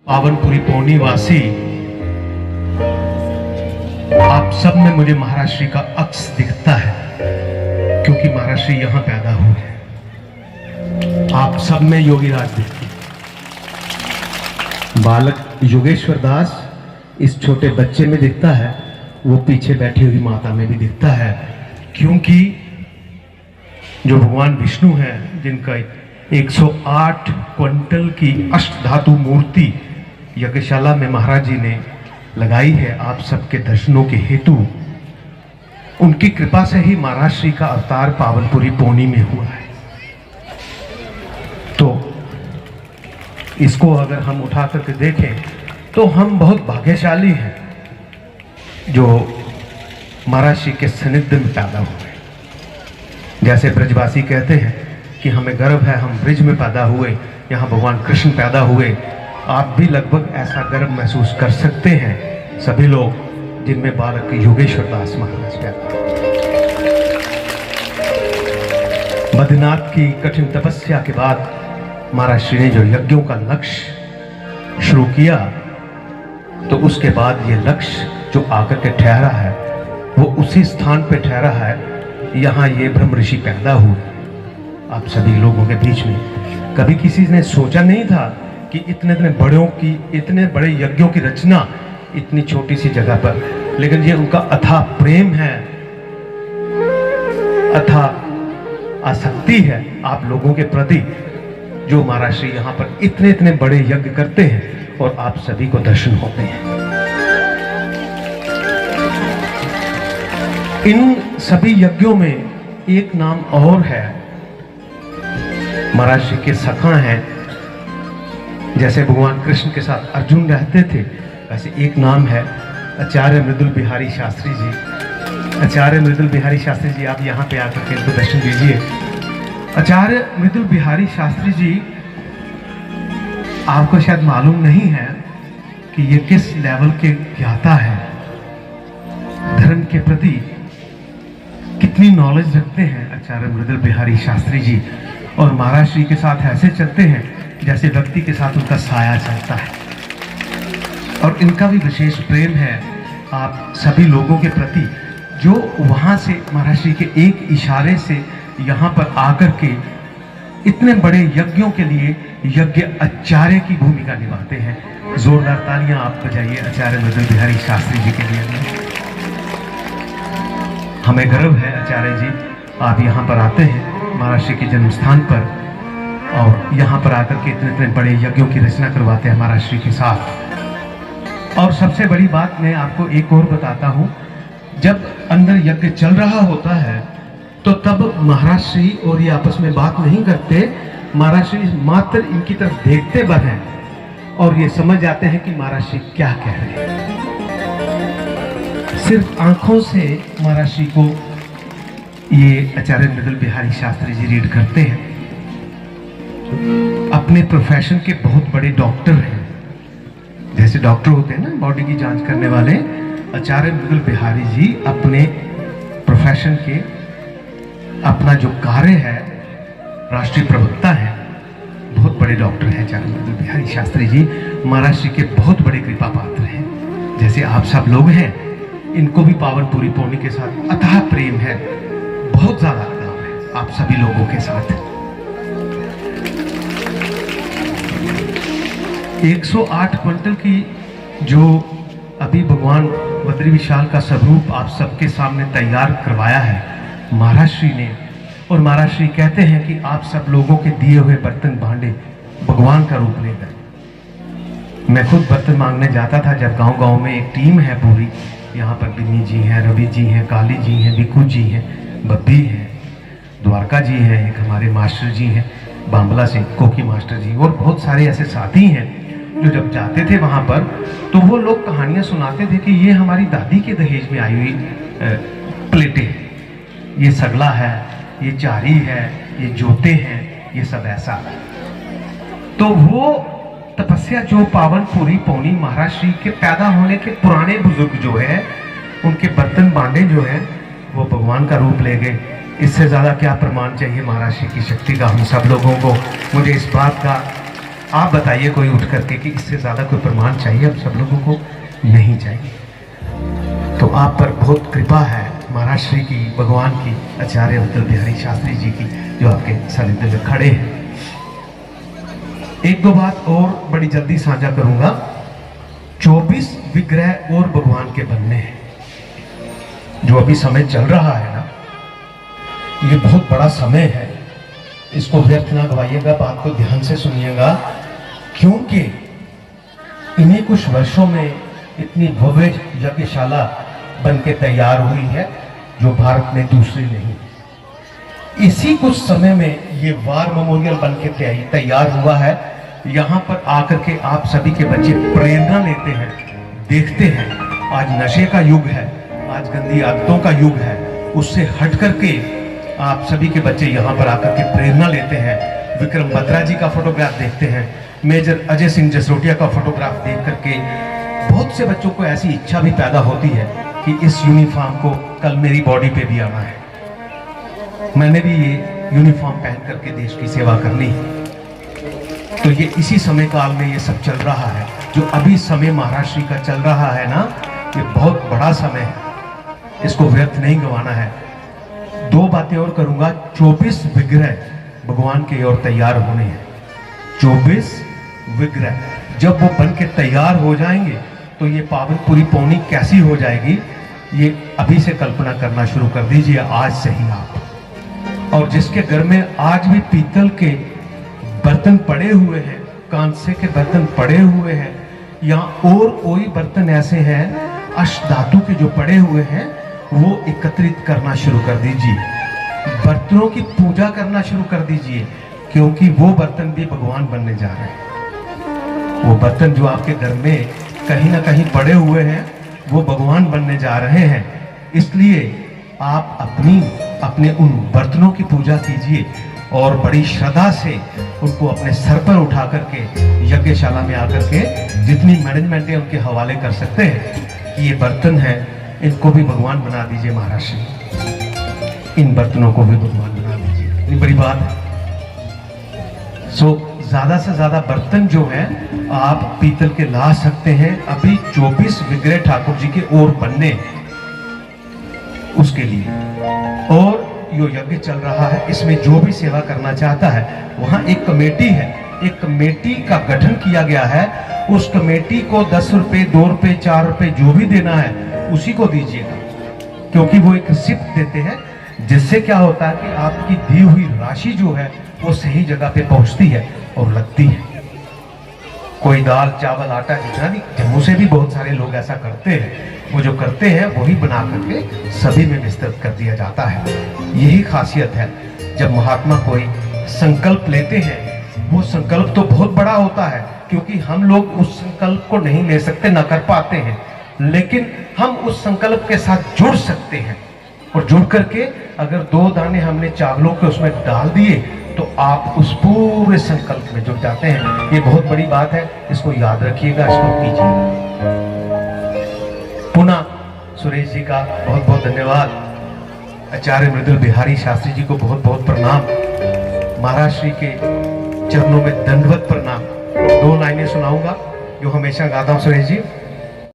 पावनपुरी पौनी वासी, आप सब में मुझे महाराज श्री का अक्स दिखता है, क्योंकि महाराज श्री यहां पैदा हुए हैं। आप सब में योगीराज दिखती है। बालक योगेश्वर दास इस छोटे बच्चे में दिखता है, वो पीछे बैठी हुई माता में भी दिखता है, क्योंकि जो भगवान विष्णु हैं, जिनका 108 क्विंटल की अष्टधातु मूर्ति यज्ञशाला में महाराज जी ने लगाई है आप सबके दर्शनों के हेतु, उनकी कृपा से ही महाराज श्री का अवतार पावनपुरी पौनी में हुआ है। तो इसको अगर हम उठा करके देखें तो हम बहुत भाग्यशाली हैं जो महाराज श्री के सानिध्य में पैदा हुए। जैसे ब्रजवासी कहते हैं कि हमें गर्व है हम ब्रिज में पैदा हुए, यहाँ भगवान कृष्ण पैदा हुए। आप भी लगभग ऐसा गर्व महसूस कर सकते हैं, सभी लोग जिनमें बालक योगेश्वर दास महाराज पैदा। बद्रीनाथ की कठिन तपस्या के बाद महाराज श्री ने जो यज्ञों का लक्ष्य शुरू किया, तो उसके बाद ये लक्ष्य जो आकर के ठहरा है वो उसी स्थान पे ठहरा है, यहाँ ये ब्रह्म ऋषि पैदा हुए आप सभी लोगों के बीच में। कभी किसी ने सोचा नहीं था कि इतने बड़े यज्ञों की रचना इतनी छोटी सी जगह पर, लेकिन ये उनका अथाह प्रेम है, अथाह आसक्ति है आप लोगों के प्रति, जो महाराज श्री यहाँ पर इतने बड़े यज्ञ करते हैं और आप सभी को दर्शन होते हैं। इन सभी यज्ञों में एक नाम और है, महाराज श्री के सखा हैं। जैसे भगवान कृष्ण के साथ अर्जुन रहते थे, वैसे एक नाम है आचार्य मृदुल बिहारी शास्त्री जी। आचार्य मृदुल बिहारी शास्त्री जी, आप यहाँ पे आकर के इनको दर्शन दीजिए। आचार्य मृदुल बिहारी शास्त्री जी, आपको शायद मालूम नहीं है कि ये किस लेवल के ज्ञाता है, धर्म के प्रति कितनी नॉलेज रखते हैं आचार्य मृदुल बिहारी शास्त्री जी, और महाराज श्री के साथ ऐसे चलते हैं जैसे व्यक्ति के साथ उनका साया चलता है। और इनका भी विशेष प्रेम है आप सभी लोगों के प्रति, जो वहाँ से महाराज श्री के एक इशारे से यहाँ पर आकर के इतने बड़े यज्ञों के लिए यज्ञ आचार्य की भूमिका निभाते हैं। जोरदार तालियां आप बजाइए आचार्य मृदुल बिहारी शास्त्री जी के लिए। हमें गर्व है आचार्य जी, आप यहाँ पर आते हैं महाराज श्री के जन्म स्थान पर, और यहाँ पर आकर के इतने बड़े यज्ञों की रचना करवाते हैं महाराज श्री के साथ। और सबसे बड़ी बात मैं आपको एक और बताता हूँ, जब अंदर यज्ञ चल रहा होता है तो तब महाराज श्री और ये आपस में बात नहीं करते, महाराज श्री मात्र इनकी तरफ देखते बन हैं और ये समझ जाते हैं कि महाराज श्री क्या कह रहे हैं। सिर्फ आंखों से महाराज श्री को ये आचार्य मृदुल बिहारी शास्त्री जी रीड करते हैं। अपने प्रोफेशन के बहुत बड़े डॉक्टर हैं, जैसे डॉक्टर होते हैं ना बॉडी की जांच करने वाले, आचार्य मृदुल बिहारी जी अपने प्रोफेशन के अपना जो कार्य है, राष्ट्रीय प्रवक्ता है, बहुत बड़े डॉक्टर हैं आचार्य मृदुल बिहारी शास्त्री जी। महाराज श्री के बहुत बड़े कृपा पात्र हैं, जैसे आप सब लोग हैं। इनको भी पावनपुरी पौनी के साथ अथाह प्रेम है, बहुत ज्यादा लगाव है आप सभी लोगों के साथ। 108 क्विंटल की जो अभी भगवान बद्री विशाल का स्वरूप आप सबके सामने तैयार करवाया है महाराज श्री ने, और महाराज श्री कहते हैं कि आप सब लोगों के दिए हुए बर्तन भांडे भगवान का रूप ले गए। मैं खुद बर्तन मांगने जाता था, जब गांव में एक टीम है पूरी, यहाँ पर बिन्नी जी हैं, रवि जी हैं, काली जी हैं, बिकू जी हैं, बब्बी हैं, द्वारका जी हैं, एक हमारे मास्टर जी हैं बांबला से, कोकी मास्टर जी, और बहुत सारे ऐसे साथी हैं जो जब जाते थे वहाँ पर तो वो लोग कहानियाँ सुनाते थे कि ये हमारी दादी के दहेज में आई हुई प्लेटें, ये सगला है, ये चारी है, ये जोते हैं, ये सब ऐसा। तो वो तपस्या जो पावनपुरी पौनी महाराज श्री के पैदा होने के पुराने बुजुर्ग जो है, उनके बर्तन बांडे जो है वो भगवान का रूप ले गए। इससे ज्यादा क्या प्रमाण चाहिए महाराज श्री की शक्ति का हम सब लोगों को। मुझे इस बात का आप बताइए कोई उठ करके कि इससे ज़्यादा कोई प्रमाण चाहिए अब सब लोगों को? नहीं चाहिए। तो आप पर बहुत कृपा है महाराज श्री की, भगवान की, आचार्य उत्तल बिहारी शास्त्री जी की, जो आपके सानिध्य में खड़े हैं। एक दो बात और बड़ी जल्दी साझा करूंगा। 24 विग्रह और भगवान के बनने हैं। जो अभी समय चल रहा है ना, ये बहुत बड़ा समय है, इसको व्यर्थ ना गवाइएगा, बात को ध्यान से सुनिएगा, क्योंकि इन्हीं कुछ वर्षों में इतनी भव्य यज्ञशाला बन के तैयार हुई है जो भारत में दूसरी नहीं। इसी कुछ समय में ये वार मेमोरियल बन के तैयार हुआ है। यहाँ पर आकर के आप सभी के बच्चे प्रेरणा लेते हैं, देखते हैं। आज नशे का युग है, आज गंदी आदतों का युग है, उससे हट करके आप सभी के बच्चे यहाँ पर आकर के प्रेरणा लेते हैं। विक्रम बत्रा जी का फोटोग्राफ देखते हैं, मेजर अजय सिंह जसरोटिया का फोटोग्राफ देख करके बहुत से बच्चों को ऐसी इच्छा भी पैदा होती है कि इस यूनिफॉर्म को कल मेरी बॉडी पे भी आना है, मैंने भी ये यूनिफॉर्म पहन करके देश की सेवा करनी है। तो ये इसी समय काल में ये सब चल रहा है। जो अभी समय महाराज श्री का चल रहा है ना, ये बहुत बड़ा समय है, इसको व्यर्थ नहीं गंवाना है। दो बातें और करूंगा। 24 विग्रह भगवान के ओर तैयार होने हैं। 24 विग्रह जब वो बन के तैयार हो जाएंगे तो ये पावनपुरी पौनी कैसी हो जाएगी, ये अभी से कल्पना करना शुरू कर दीजिए, आज से ही आप। और जिसके घर में आज भी पीतल के बर्तन पड़े हुए हैं, कांसे के बर्तन पड़े हुए हैं, या और कोई बर्तन ऐसे हैं अष्टधातु के जो पड़े हुए हैं, वो एकत्रित करना शुरू कर दीजिए। बर्तनों की पूजा करना शुरू कर दीजिए, क्योंकि वो बर्तन भी भगवान बनने जा रहे हैं। वो बर्तन जो आपके घर में कहीं ना कहीं पड़े हुए हैं, वो भगवान बनने जा रहे हैं। इसलिए आप अपने उन बर्तनों की पूजा कीजिए और बड़ी श्रद्धा से उनको अपने सर पर उठा करके यज्ञशाला में आकर के जितनी मैनेजमेंट है उनके हवाले कर सकते हैं कि ये बर्तन है, इनको भी भगवान बना दीजिए महाराज श्री, इन बर्तनों को भी भगवान बना दीजिए। इतनी बड़ी बात है। ज्यादा से ज्यादा बर्तन जो है आप पीतल के ला सकते हैं। अभी 24 विग्रह ठाकुर जी के और बनने उसके लिए, और यो यज्ञ चल रहा है, इसमें जो भी सेवा करना चाहता है, वहां एक कमेटी है, एक कमेटी का गठन किया गया है। उस कमेटी को 10 रुपए, 2 रुपए, 4 रुपए जो भी देना है उसी को दीजिएगा, क्योंकि वो एक रिसिप्ट देते हैं, जिससे क्या होता है कि आपकी दी हुई राशि जो है वो सही जगह पे पहुंचती है और लगती है। कोई दाल चावल आटा जितना भी, जम्मू से भी बहुत सारे लोग ऐसा करते हैं, वो जो करते हैं वही बना करके सभी में विस्तृत कर दिया जाता है। यही खासियत है। जब महात्मा कोई संकल्प लेते हैं, वो संकल्प तो बहुत बड़ा होता है, क्योंकि हम लोग उस संकल्प को नहीं ले सकते, ना कर पाते हैं, लेकिन हम उस संकल्प के साथ जुड़ सकते हैं। और जुड़ करके अगर 2 दाने हमने चावलों के उसमें डाल दिए तो आप उस पूरे संकल्प में जुट जाते हैं। ये बहुत बड़ी बात है, इसको याद रखिएगा, इसको कीजिए। पुनः सुरेश जी का बहुत बहुत धन्यवाद। आचार्य मृदुल बिहारी शास्त्री जी को बहुत बहुत प्रणाम। महाराज श्री के चरणों में दंडवत प्रणाम। 2 लाइनें सुनाऊंगा जो हमेशा गाता हूं सुरेश जी।